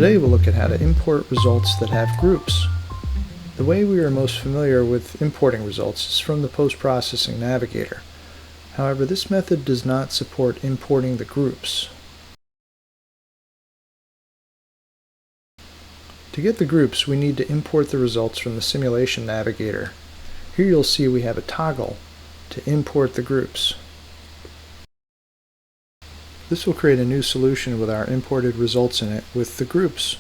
Today we'll look at how to import results that have groups. The way we are most familiar with importing results is from the post-processing navigator. However, this method does not support importing the groups. To get the groups, we need to import the results from the simulation navigator. Here you'll see we have a toggle to import the groups. This will create a new solution with our imported results in it with the groups.